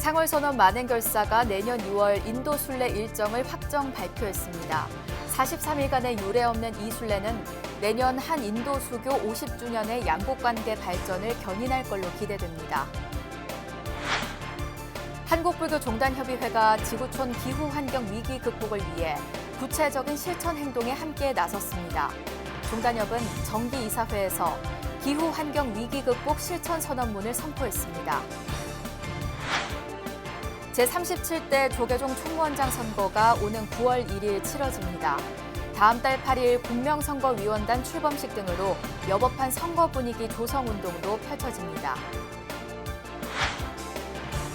상월선언 만행결사가 내년 2월 인도 순례 일정을 확정 발표했습니다. 43일간의 유례 없는 이 순례는 내년 한 인도 수교 50주년의 양국관계 발전을 견인할 걸로 기대됩니다. 한국불교종단협의회가 지구촌 기후환경 위기 극복을 위해 구체적인 실천 행동에 함께 나섰습니다. 종단협은 정기이사회에서 기후환경 위기 극복 실천 선언문을 선포했습니다. 제37대 조계종 총무원장 선거가 오는 9월 1일 치러집니다. 다음 달 8일 공명선거위원단 출범식 등으로 여법한 선거 분위기 조성운동도 펼쳐집니다.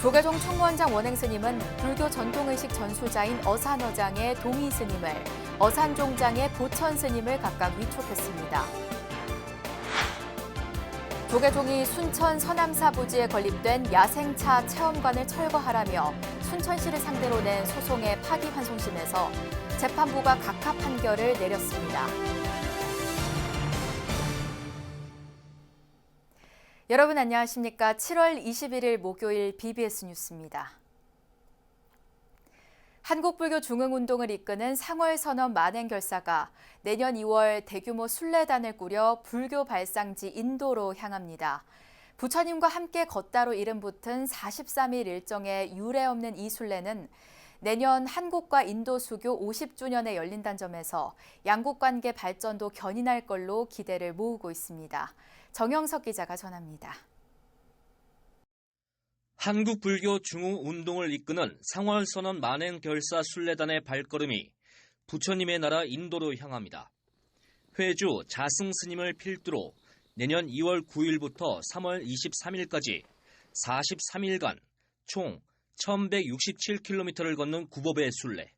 조계종 총무원장 원행스님은 불교 전통의식 전수자인 어산어장의 동의스님을, 어산종장의 보천스님을 각각 위촉했습니다. 조계종이 순천 서남사 부지에 건립된 야생차 체험관을 철거하라며 순천시를 상대로 낸 소송의 파기환송심에서 재판부가 각하 판결을 내렸습니다. 여러분 안녕하십니까? 7월 21일 목요일 BBS 뉴스입니다. 한국불교 중흥운동을 이끄는 상월선언 만행결사가 내년 2월 대규모 순례단을 꾸려 불교 발상지 인도로 향합니다. 부처님과 함께 걷다로 이름 붙은 43일 일정의 유례 없는 이 순례는 내년 한국과 인도 수교 50주년에 열린다는 점에서 양국관계 발전도 견인할 걸로 기대를 모으고 있습니다. 정영석 기자가 전합니다. 한국불교 중흥운동을 이끄는 상월선언 만행결사 순례단의 발걸음이 부처님의 나라 인도로 향합니다. 회주 자승스님을 필두로 내년 2월 9일부터 3월 23일까지 43일간 총 1167km를 걷는 구법의 순례.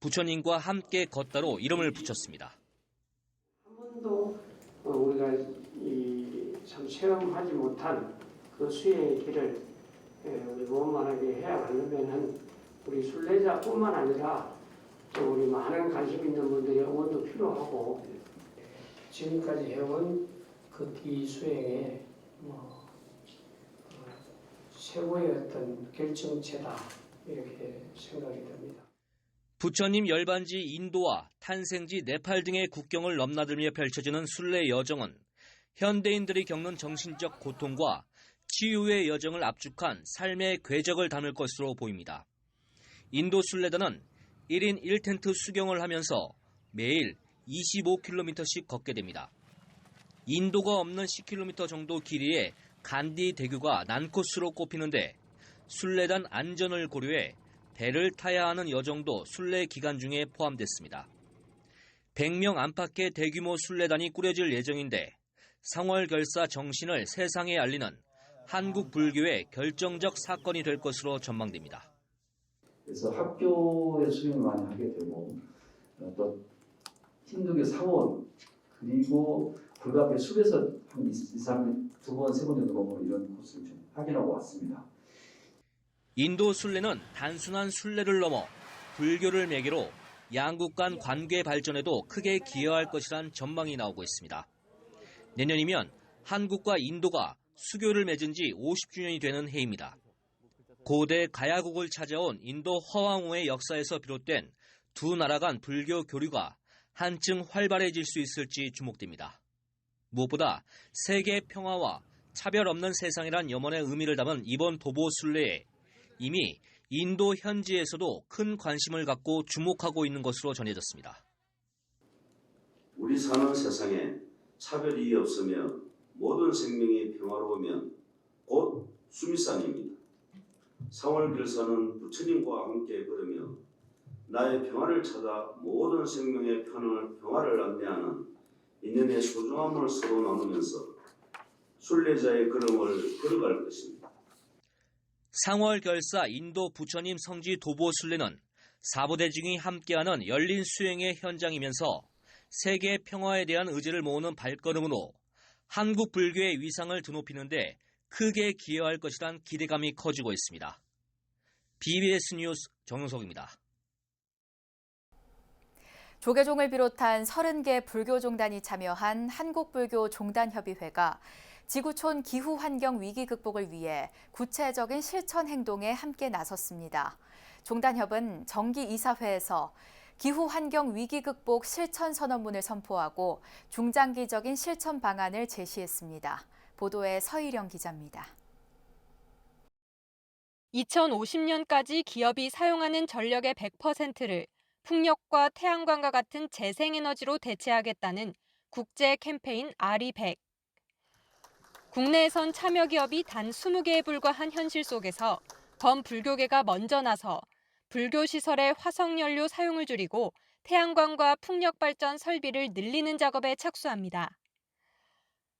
부처님과 함께 걷다로 이름을 붙였습니다. 한 번도 우리가 참 체험하지 못한 그 수행의 길을 우리 원만하게 해야 하려면은 우리 순례자뿐만 아니라 또 우리 많은 관심 있는 분들의 응원도 필요하고 지금까지 해온 그 뒤 수행의 최고의 어떤 결정체다 이렇게 생각이 됩니다. 부처님 열반지 인도와 탄생지 네팔 등의 국경을 넘나들며 펼쳐지는 순례 여정은 현대인들이 겪는 정신적 고통과 치유의 여정을 압축한 삶의 궤적을 담을 것으로 보입니다. 인도 순례단은 1인 1텐트 수경을 하면서 매일 25km씩 걷게 됩니다. 인도가 없는 10km 정도 길이의 간디 대교가 난코스로 꼽히는데 순례단 안전을 고려해 배를 타야 하는 여정도 순례 기간 중에 포함됐습니다. 100명 안팎의 대규모 순례단이 꾸려질 예정인데 상월결사 정신을 세상에 알리는 한국 불교의 결정적 사건이 될 것으로 전망됩니다. 그래서 학교에 수행을 많이 하게 되고 또 힌두교 사원 그리고 불가피에 숲에서 한 2, 3일, 2번, 3번 정도 보면 이런 코스를 좀 확인하고 왔습니다. 인도 순례는 단순한 순례를 넘어 불교를 매개로 양국 간 관계 발전에도 크게 기여할 것이란 전망이 나오고 있습니다. 내년이면 한국과 인도가 수교를 맺은 지 50주년이 되는 해입니다. 고대 가야국을 찾아온 인도 허왕호의 역사에서 비롯된 두 나라 간 불교 교류가 한층 활발해질 수 있을지 주목됩니다. 무엇보다 세계 평화와 차별 없는 세상이란 염원의 의미를 담은 이번 도보 순례에 이미 인도 현지에서도 큰 관심을 갖고 주목하고 있는 것으로 전해졌습니다. 우리 사는 세상에 차별이 없으며 모든 생명이 평화로우면 곧 수미산입니다. 상월결사는 부처님과 함께 걸으며 나의 평화를 찾아 모든 생명의 평화를 안내하는 인연의 소중함을 서로 나누면서 순례자의 걸음을 걸어갈 것입니다. 상월결사 인도 부처님 성지 도보 순례는 사부대중이 함께하는 열린 수행의 현장이면서 세계 평화에 대한 의지를 모으는 발걸음으로 한국 불교의 위상을 드높이는데 크게 기여할 것이란 기대감이 커지고 있습니다. BBS 뉴스 정영석입니다. 조계종을 비롯한 30개 불교종단이 참여한 한국불교종단협의회가 지구촌 기후 환경 위기 극복을 위해 구체적인 실천 행동에 함께 나섰습니다. 종단협은 정기이사회에서 기후 환경 위기 극복 실천 선언문을 선포하고 중장기적인 실천 방안을 제시했습니다. 보도에 서희령 기자입니다. 2050년까지 기업이 사용하는 전력의 100%를 풍력과 태양광과 같은 재생에너지로 대체하겠다는 국제 캠페인 RE100. 국내에선 참여 기업이 단 20개에 불과한 현실 속에서 범불교계가 먼저 나서 불교 시설의 화석연료 사용을 줄이고 태양광과 풍력 발전 설비를 늘리는 작업에 착수합니다.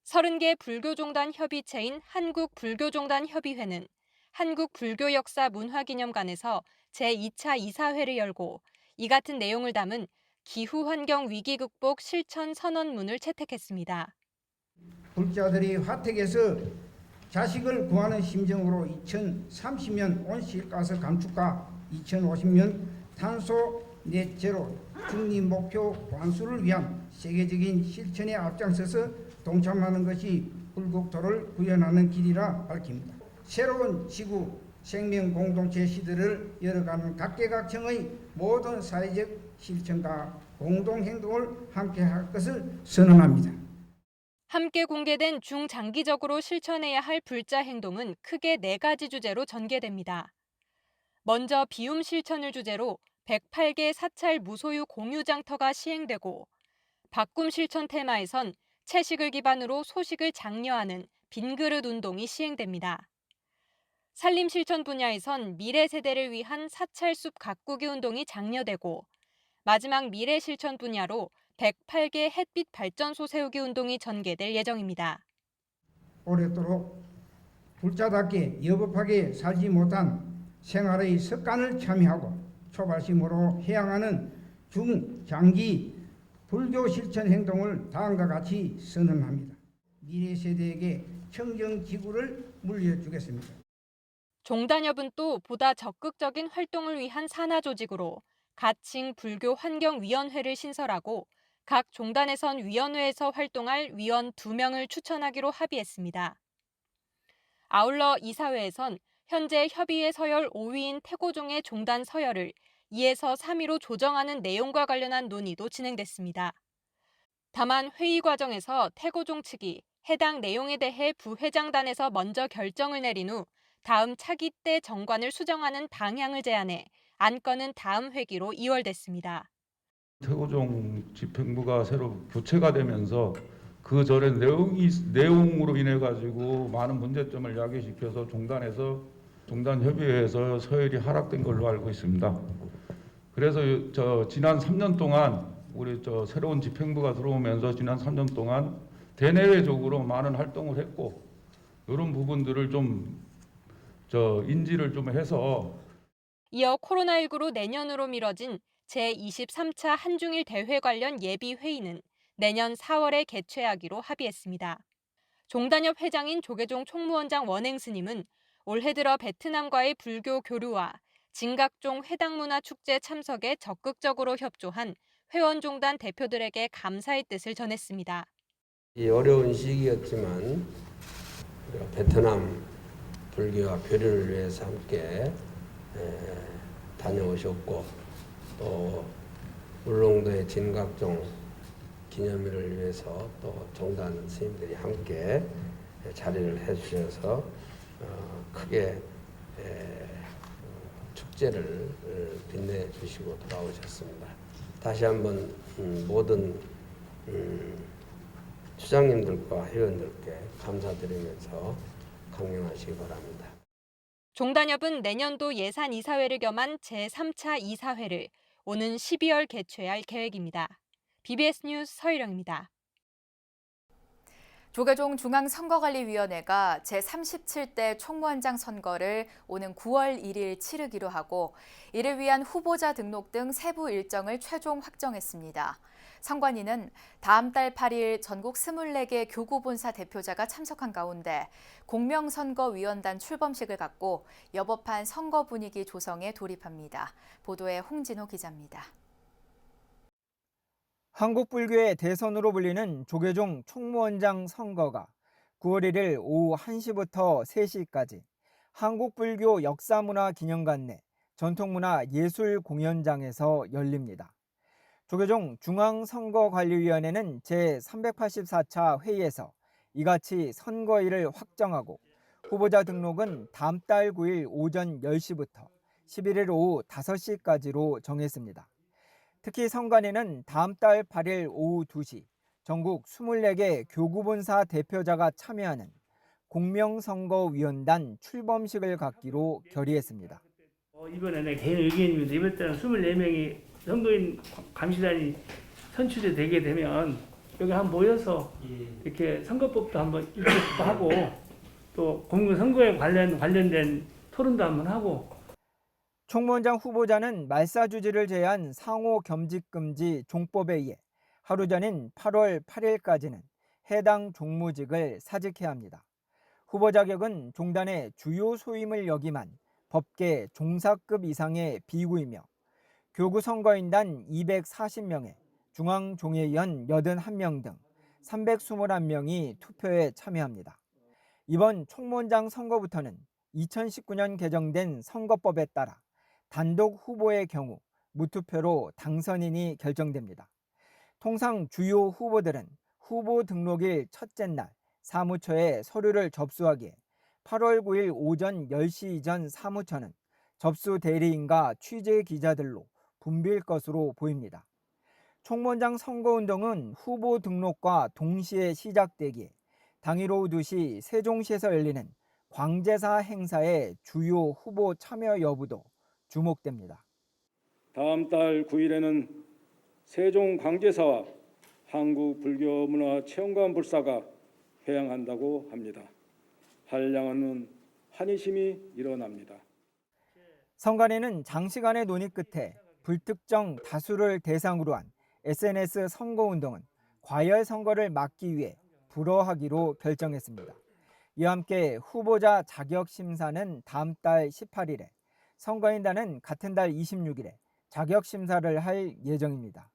30개 불교종단 협의체인 한국불교종단협의회는 한국불교역사문화기념관에서 제2차 이사회를 열고 이 같은 내용을 담은 기후환경 위기 극복 실천 선언문을 채택했습니다. 불자들이 화택에서 자식을 구하는 심정으로 2030년 온실가스 감축과 2050년 탄소 넷제로 중립 목표 완수를 위한 세계적인 실천에 앞장서서 동참하는 것이 불국토를 구현하는 길이라 밝힙니다. 새로운 지구 생명 공동체 시대를 열어가는 각계각층의 모든 사회적 실천과 공동행동을 함께할 것을 선언합니다. 함께 공개된 중장기적으로 실천해야 할 불자 행동은 크게 4가지 주제로 전개됩니다. 먼저 비움 실천을 주제로 108개 사찰 무소유 공유 장터가 시행되고 바꿈 실천 테마에선 채식을 기반으로 소식을 장려하는 빈그릇 운동이 시행됩니다. 산림 실천 분야에선 미래 세대를 위한 사찰숲 가꾸기 운동이 장려되고 마지막 미래 실천 분야로 108개 햇빛 발전소 세우기 운동이 전개될 예정입니다. 오랫도록 불자답게 여법하게 살지 못한 생활의 습관을 참여하고 초발심으로 해양하는 중장기 불교 실천 행동을 다음과 같이 선언합니다. 미래 세대에게 청정 지구를 물려주겠습니다. 종단협은 또 보다 적극적인 활동을 위한 산하 조직으로 가칭 불교 환경위원회를 신설하고 각 종단에선 위원회에서 활동할 위원 2명을 추천하기로 합의했습니다. 아울러 이사회에선 현재 협의회 서열 5위인 태고종의 종단 서열을 2에서 3위로 조정하는 내용과 관련한 논의도 진행됐습니다. 다만 회의 과정에서 태고종 측이 해당 내용에 대해 부회장단에서 먼저 결정을 내린 후 다음 차기 때 정관을 수정하는 방향을 제안해 안건은 다음 회기로 이월됐습니다. 태고종 집행부가 새로 교체가 되면서 그 전에 내용으로 인해 가지고 많은 문제점을 야기시켜서 종단에서 종단협의회에서 서열이 하락된 걸로 알고 있습니다. 그래서 지난 3년 동안 우리 새로운 집행부가 들어오면서 지난 3년 동안 대내외적으로 많은 활동을 했고 이런 부분들을 좀 인지를 좀 해서 이어 코로나19로 내년으로 미뤄진 제23차 한중일 대회 관련 예비회의는 내년 4월에 개최하기로 합의했습니다. 종단협 회장인 조계종 총무원장 원행스님은 올해 들어 베트남과의 불교 교류와 진각종 회당문화축제 참석에 적극적으로 협조한 회원종단 대표들에게 감사의 뜻을 전했습니다. 이 어려운 시기였지만 베트남 불교와 교류를 위해서 함께 다녀오셨고 또 울릉도의 진각종 기념일을 위해서 또 종단 스님들이 함께 자리를 해주셔서 크게 축제를 빛내주시고 돌아오셨습니다. 다시 한번 모든 수장님들과 회원들께 감사드리면서 강령하시기 바랍니다. 종단협은 내년도 예산 이사회를 겸한 제3차 이사회를 오는 12월 개최할 계획입니다. BBS 뉴스 서희령입니다. 조계종 중앙선거관리위원회가 제37대 총무원장 선거를 오는 9월 1일 치르기로 하고 이를 위한 후보자 등록 등 세부 일정을 최종 확정했습니다. 선관위는 다음 달 8일 전국 24개 교구본사 대표자가 참석한 가운데 공명선거위원단 출범식을 갖고 여법한 선거 분위기 조성에 돌입합니다. 보도에 홍진호 기자입니다. 한국불교의 대선으로 불리는 조계종 총무원장 선거가 9월 1일 오후 1시부터 3시까지 한국불교 역사문화기념관 내 전통문화예술공연장에서 열립니다. 조계종 중앙선거관리위원회는 제384차 회의에서 이같이 선거일을 확정하고 후보자 등록은 다음 달 9일 오전 10시부터 11일 오후 5시까지로 정했습니다. 특히 선관위는 다음 달 8일 오후 2시 전국 24개 교구본사 대표자가 참여하는 공명선거위원단 출범식을 갖기로 결의했습니다. 이번에 내 개인 의견입니다. 이번 때는 24명이 선거인 감시단이 선출이 되게 되면 여기 한번 모여서 이렇게 선거법도 한번 읽기도 하고 또 공무선거에 관련된 토론도 한번 하고. 총무원장 후보자는 말사주지를 제한 상호 겸직금지 종법에 의해 하루 전인 8월 8일까지는 해당 종무직을 사직해야 합니다. 후보 자격은 종단의 주요 소임을 역임한 법계 종사급 이상의 비구이며 교구 선거인단 240명에 중앙종회위원 81명 등 321명이 투표에 참여합니다. 이번 총무원장 선거부터는 2019년 개정된 선거법에 따라 단독 후보의 경우 무투표로 당선인이 결정됩니다. 통상 주요 후보들은 후보 등록일 첫째 날 사무처에 서류를 접수하기에 8월 9일 오전 10시 이전 사무처는 접수 대리인과 취재 기자들로 붐빌 것으로 보입니다. 총무원장 선거운동은 후보 등록과 동시에 시작되기에 당일 오후 2시 세종시에서 열리는 광제사 행사의 주요 후보 참여 여부도 주목됩니다. 다음 달 9일에는 세종 광제사와 한국불교문화체험관 불사가 회양한다고 합니다. 한량하는 환희심이 일어납니다. 선관위는 장시간의 논의 끝에 불특정 다수를 대상으로 한 SNS 선거운동은 과열 선거를 막기 위해 불허하기로 결정했습니다. 이와 함께 후보자 자격 심사는 다음 달 18일에, 선거인단은 같은 달 26일에 자격 심사를 할 예정입니다.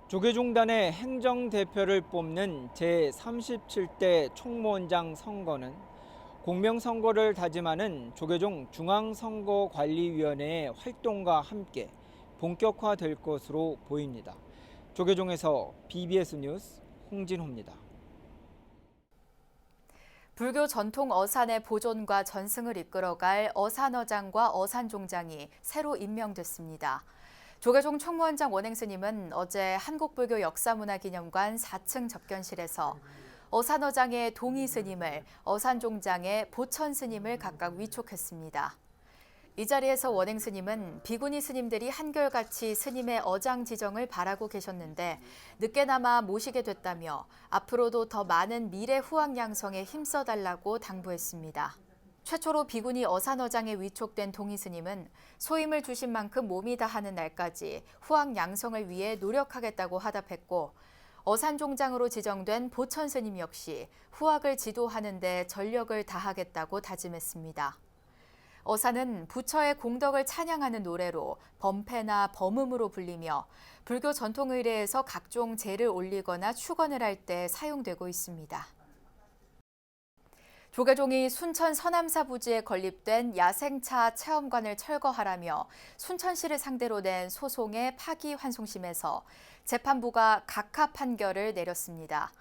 조계종단의 행정대표를 뽑는 제37대 총무원장 선거는 공명선거를 다짐하는 조계종 중앙선거관리위원회의 활동과 함께 본격화될 것으로 보입니다. 조계종에서 BBS 뉴스 홍진호입니다. 불교 전통 어산의 보존과 전승을 이끌어갈 어산어장과 어산종장이 새로 임명됐습니다. 조계종 총무원장 원행스님은 어제 한국불교 역사문화기념관 4층 접견실에서 어산어장의 동의스님을, 어산종장의 보천스님을 각각 위촉했습니다. 이 자리에서 원행스님은 비구니 스님들이 한결같이 스님의 어장 지정을 바라고 계셨는데 늦게나마 모시게 됐다며 앞으로도 더 많은 미래 후학 양성에 힘써달라고 당부했습니다. 최초로 비구니 어산어장에 위촉된 동의스님은 소임을 주신 만큼 몸이 다하는 날까지 후학 양성을 위해 노력하겠다고 화답했고, 어산종장으로 지정된 보천스님 역시 후학을 지도하는 데 전력을 다하겠다고 다짐했습니다. 어산은 부처의 공덕을 찬양하는 노래로 범패나 범음으로 불리며 불교 전통 의례에서 각종 제를 올리거나 축원을 할 때 사용되고 있습니다. 조계종이 순천 서남사 부지에 건립된 야생차 체험관을 철거하라며 순천시를 상대로 낸 소송의 파기환송심에서 재판부가 각하 판결을 내렸습니다.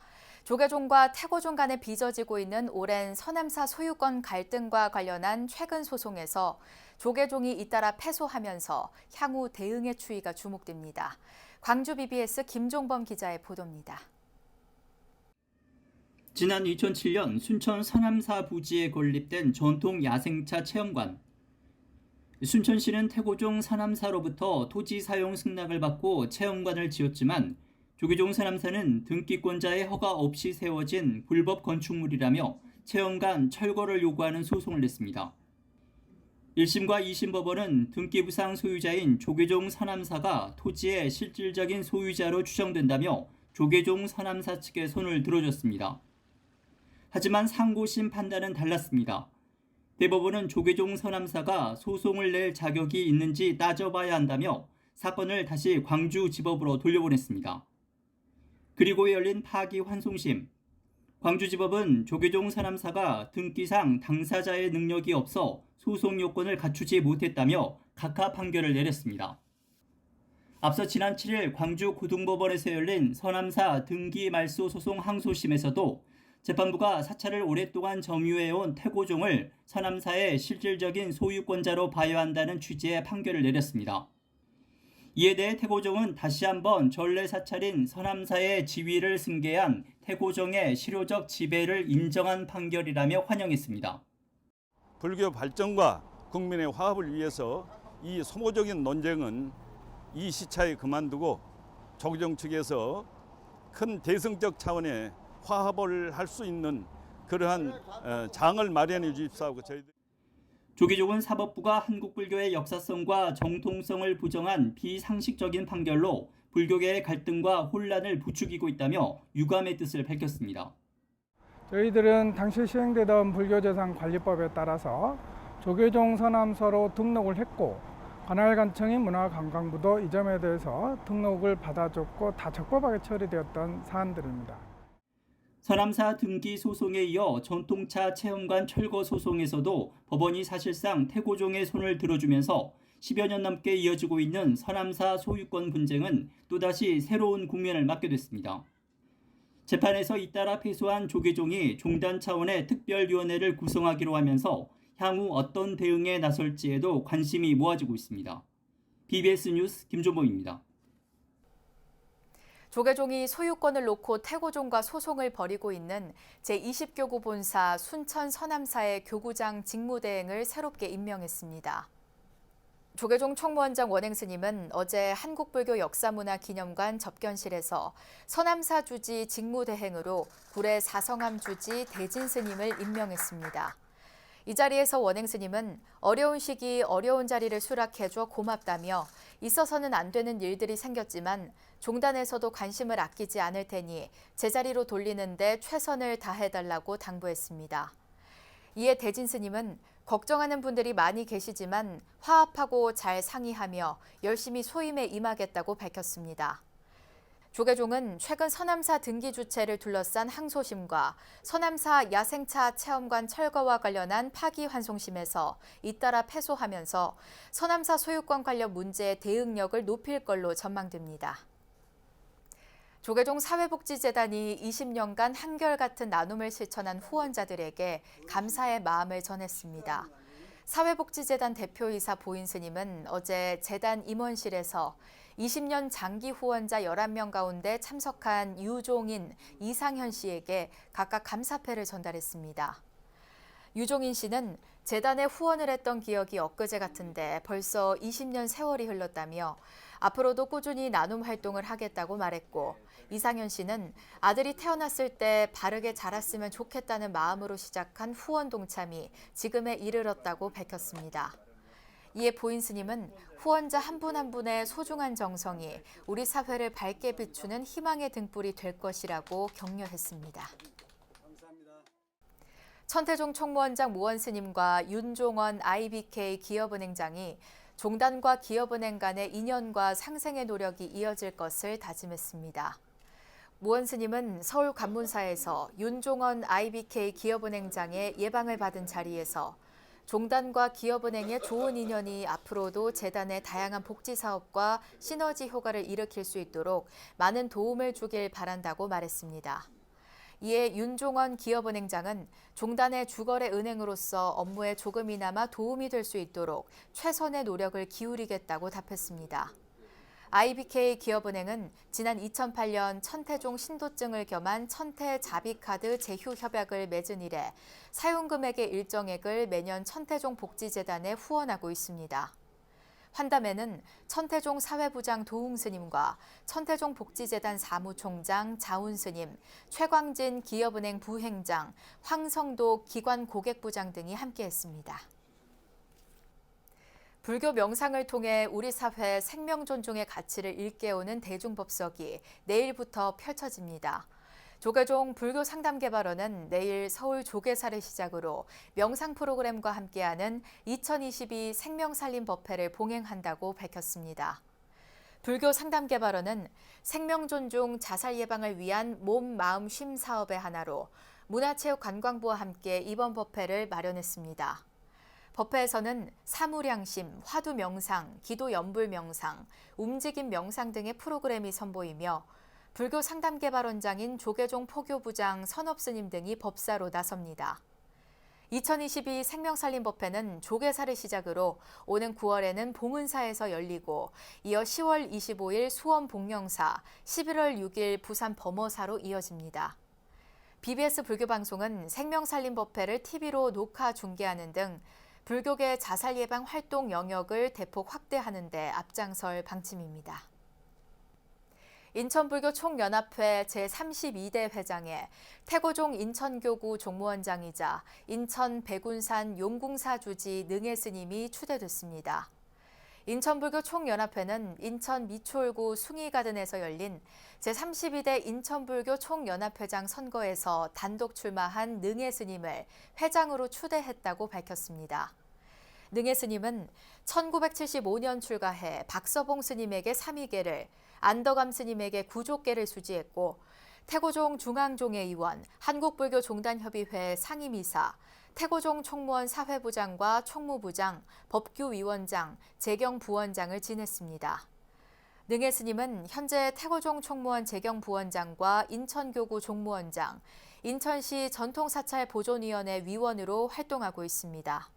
조계종과 태고종 간에 빚어지고 있는 오랜 서남사 소유권 갈등과 관련한 최근 소송에서 조계종이 잇따라 패소하면서 향후 대응의 추이가 주목됩니다. 광주 BBS 김종범 기자의 보도입니다. 지난 2007년 순천 서남사 부지에 건립된 전통 야생차 체험관. 순천시는 태고종 서남사로부터 토지 사용 승낙을 받고 체험관을 지었지만 조계종 서남사는 등기권자의 허가 없이 세워진 불법 건축물이라며 체험관 철거를 요구하는 소송을 냈습니다. 1심과 2심 법원은 등기부상 소유자인 조계종 서남사가 토지의 실질적인 소유자로 추정된다며 조계종 서남사 측의 손을 들어줬습니다. 하지만 상고심 판단은 달랐습니다. 대법원은 조계종 서남사가 소송을 낼 자격이 있는지 따져봐야 한다며 사건을 다시 광주지법으로 돌려보냈습니다. 그리고 열린 파기환송심. 광주지법은 조계종 서남사가 등기상 당사자의 능력이 없어 소송 요건을 갖추지 못했다며 각하 판결을 내렸습니다. 앞서 지난 7일 광주고등법원에서 열린 서남사 등기 말소 소송 항소심에서도 재판부가 사찰을 오랫동안 점유해온 태고종을 서남사의 실질적인 소유권자로 봐야 한다는 취지의 판결을 내렸습니다. 이에 대해 태고종은 다시 한번 전례 사찰인 서남사의 지위를 승계한 태고종의 실효적 지배를 인정한 판결이라며 환영했습니다. 불교 발전과 국민의 화합을 위해서 이 소모적인 논쟁은 이 시차에 그만두고 조계종 측에서 큰 대승적 차원의 화합을 할 수 있는 그러한 장을 마련해 주십사하고 저희들. 조계종은 사법부가 한국불교의 역사성과 정통성을 부정한 비상식적인 판결로 불교계의 갈등과 혼란을 부추기고 있다며 유감의 뜻을 밝혔습니다. 저희들은 당시 시행되던 불교재산관리법에 따라서 조계종 서남사로 등록을 했고 관할관청인 문화관광부도 이 점에 대해서 등록을 받아줬고 다 적법하게 처리되었던 사안들입니다. 서남사 등기 소송에 이어 전통차 체험관 철거 소송에서도 법원이 사실상 태고종의 손을 들어주면서 10여 년 넘게 이어지고 있는 서남사 소유권 분쟁은 또다시 새로운 국면을 맞게 됐습니다. 재판에서 잇따라 패소한 조계종이 종단 차원의 특별위원회를 구성하기로 하면서 향후 어떤 대응에 나설지에도 관심이 모아지고 있습니다. BBS 뉴스 김종범입니다. 조계종이 소유권을 놓고 태고종과 소송을 벌이고 있는 제20교구 본사 순천 서남사의 교구장 직무대행을 새롭게 임명했습니다. 조계종 총무원장 원행스님은 어제 한국불교 역사문화기념관 접견실에서 서남사 주지 직무대행으로 구례 사성암 주지 대진스님을 임명했습니다. 이 자리에서 원행스님은 어려운 시기 어려운 자리를 수락해줘 고맙다며 있어서는 안 되는 일들이 생겼지만 종단에서도 관심을 아끼지 않을 테니 제자리로 돌리는 데 최선을 다해달라고 당부했습니다. 이에 대진 스님은 걱정하는 분들이 많이 계시지만 화합하고 잘 상의하며 열심히 소임에 임하겠다고 밝혔습니다. 조계종은 최근 서남사 등기 주체를 둘러싼 항소심과 서남사 야생차 체험관 철거와 관련한 파기환송심에서 잇따라 패소하면서 서남사 소유권 관련 문제의 대응력을 높일 걸로 전망됩니다. 조계종 사회복지재단이 20년간 한결같은 나눔을 실천한 후원자들에게 감사의 마음을 전했습니다. 사회복지재단 대표이사 보인스님은 어제 재단 임원실에서 20년 장기 후원자 11명 가운데 참석한 유종인, 이상현 씨에게 각각 감사패를 전달했습니다. 유종인 씨는 재단에 후원을 했던 기억이 엊그제 같은데 벌써 20년 세월이 흘렀다며 앞으로도 꾸준히 나눔 활동을 하겠다고 말했고, 이상현 씨는 아들이 태어났을 때 바르게 자랐으면 좋겠다는 마음으로 시작한 후원 동참이 지금에 이르렀다고 밝혔습니다. 이에 보인스님은 후원자 한 분 한 분의 소중한 정성이 우리 사회를 밝게 비추는 희망의 등불이 될 것이라고 격려했습니다. 천태종 총무원장 모원스님과 윤종원 IBK 기업은행장이 종단과 기업은행 간의 인연과 상생의 노력이 이어질 것을 다짐했습니다. 모원스님은 서울 관문사에서 윤종원 IBK 기업은행장의 예방을 받은 자리에서 종단과 기업은행의 좋은 인연이 앞으로도 재단의 다양한 복지 사업과 시너지 효과를 일으킬 수 있도록 많은 도움을 주길 바란다고 말했습니다. 이에 윤종원 기업은행장은 종단의 주거래 은행으로서 업무에 조금이나마 도움이 될 수 있도록 최선의 노력을 기울이겠다고 답했습니다. IBK 기업은행은 지난 2008년 천태종 신도증을 겸한 천태자비카드 제휴협약을 맺은 이래 사용금액의 일정액을 매년 천태종 복지재단에 후원하고 있습니다. 환담에는 천태종 사회부장 도웅스님과 천태종 복지재단 사무총장 자운스님, 최광진 기업은행 부행장, 황성도 기관고객부장 등이 함께했습니다. 불교 명상을 통해 우리 사회 생명 존중의 가치를 일깨우는 대중법석이 내일부터 펼쳐집니다. 조계종 불교 상담개발원은 내일 서울 조계사를 시작으로 명상 프로그램과 함께하는 2022 생명살림 법회를 봉행한다고 밝혔습니다. 불교 상담개발원은 생명존중 자살 예방을 위한 몸, 마음, 쉼 사업의 하나로 문화체육관광부와 함께 이번 법회를 마련했습니다. 법회에서는 사무량심, 화두명상, 기도연불명상, 움직임 명상 등의 프로그램이 선보이며 불교 상담개발원장인 조계종 포교부장 선업스님 등이 법사로 나섭니다. 2022 생명살림법회는 조계사를 시작으로 오는 9월에는 봉은사에서 열리고 이어 10월 25일 수원 복령사, 11월 6일 부산 범어사로 이어집니다. BBS 불교방송은 생명살림법회를 TV로 녹화 중계하는 등 불교계 자살 예방 활동 영역을 대폭 확대하는 데 앞장설 방침입니다. 인천불교 총연합회 제32대 회장에 태고종 인천교구 종무원장이자 인천 백운산 용궁사 주지 능해 스님이 추대됐습니다. 인천불교 총연합회는 인천 미추홀구 숭이가든에서 열린 제32대 인천불교 총연합회장 선거에서 단독 출마한 능해 스님을 회장으로 추대했다고 밝혔습니다. 능해 스님은 1975년 출가해 박서봉 스님에게 삼위계를, 안덕암 스님에게 구족계를 수지했고 태고종 중앙종회의원, 한국불교종단협의회 상임이사, 태고종 총무원 사회부장과 총무부장, 법규위원장, 재경부원장을 지냈습니다. 능해 스님은 현재 태고종 총무원 재경부원장과 인천교구 종무원장, 인천시 전통사찰보존위원회 위원으로 활동하고 있습니다.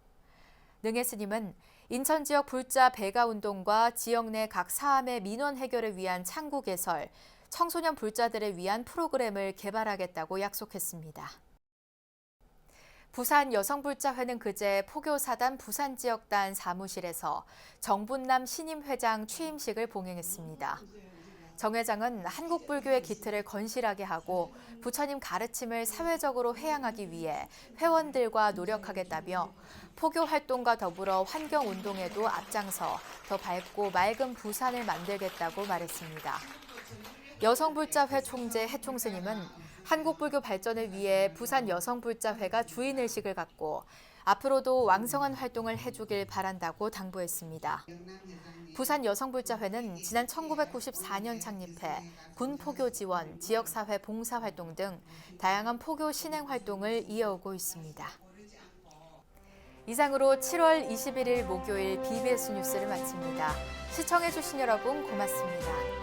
능해 스님은 인천 지역 불자 배가 운동과 지역 내 각 사암의 민원 해결을 위한 창구 개설, 청소년 불자들을 위한 프로그램을 개발하겠다고 약속했습니다. 부산 여성불자회는 그제 포교사단 부산지역단 사무실에서 정분남 신임회장 취임식을 봉행했습니다. 정 회장은 한국불교의 기틀을 건실하게 하고 부처님 가르침을 사회적으로 회양하기 위해 회원들과 노력하겠다며 포교 활동과 더불어 환경운동에도 앞장서 더 밝고 맑은 부산을 만들겠다고 말했습니다. 여성불자회 총재 해총스님은 한국불교 발전을 위해 부산 여성불자회가 주인의식을 갖고 앞으로도 왕성한 활동을 해주길 바란다고 당부했습니다. 부산 여성불자회는 지난 1994년 창립해 군포교 지원, 지역사회 봉사활동 등 다양한 포교 신행 활동을 이어오고 있습니다. 이상으로 7월 21일 목요일 BBS 뉴스를 마칩니다. 시청해주신 여러분 고맙습니다.